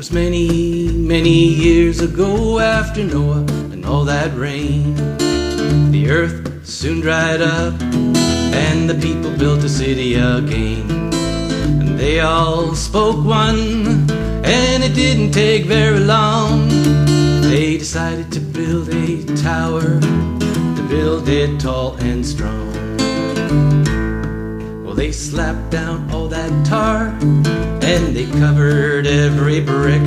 was many, many years ago, after Noah and all that rain. The earth soon dried up, and the people built a city again. And they all spoke one, and it didn't take very long. They decided to build a tower, to build it tall and strong. Well, they slapped down all that tar, and they covered every brick.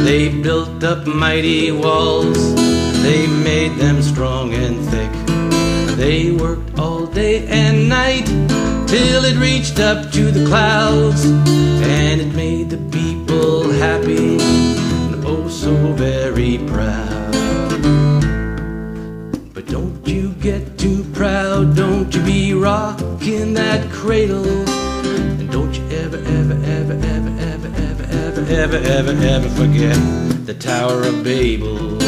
They built up mighty walls, they made them strong and thick. They worked all day and night, till it reached up to the clouds, and it made the people happy and oh so very proud. But don't you get too proud, don't you be rocking that cradle, and don't you ever, ever, ever, ever, ever, ever, ever, ever, ever, ever forget the Tower of Babel.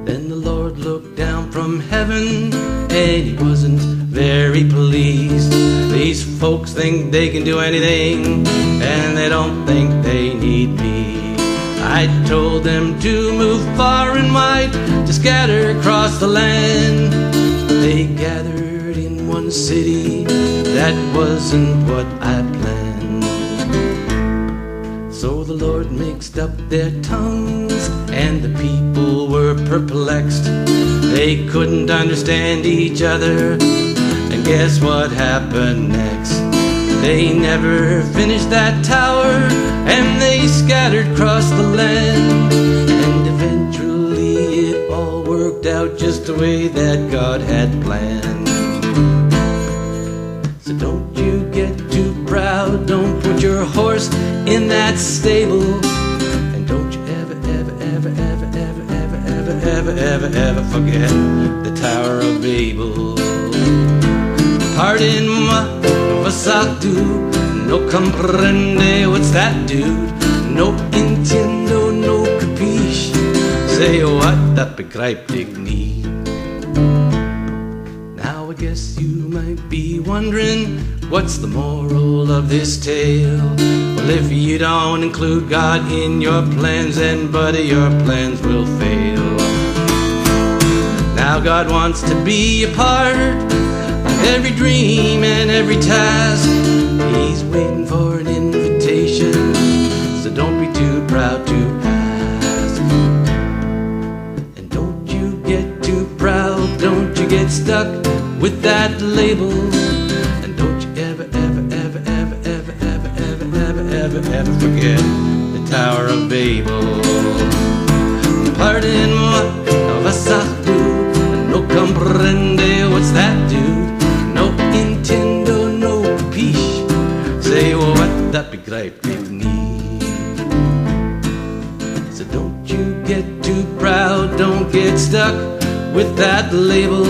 Then the Lord looked down from heaven, and he wasn't very pleased. These folks think they can do anything, and they don't think they need me. I told them to move far and wide, to scatter across the land. They gathered in one city, that wasn't what I planned. So the Lord mixed up their tongues, and the people were perplexed. They couldn't understand each other, and guess what happened next? They never finished that tower, and they scattered across the land. And eventually it all worked out just the way that God had planned. So don't you get too proud, don't put your horse in that stable, and don't you ever, ever, ever, ever, ever, ever, ever, ever, ever, ever forget the Tower of Babel. Pardon-moi, what's that do? No comprende, what's that dude? No entiendo, no capiche. Say what, that begrijp ik niet. Now I guess you might be wondering, what's the moral of this tale? Well, if you don't include God in your plans, then buddy, your plans will fail. Now God wants to be a part of every dream and every task. He's waiting for an invitation, so don't be too proud to ask. And don't you get too proud, don't you get stuck with that label, and don't you ever, ever, ever, ever, ever, ever, ever, ever, ever, ever forget the Tower of Babel. Pardon-moi, what's that do? No comprende, what's that dude? No entiendo, no capiche. Say what, that begrijp ik niet. So don't you get too proud, don't get stuck with that label,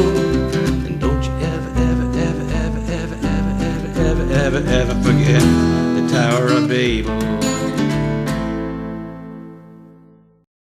and don't you ever, ever, ever, ever, ever, ever, ever, ever, ever, ever forget the Tower of Babel.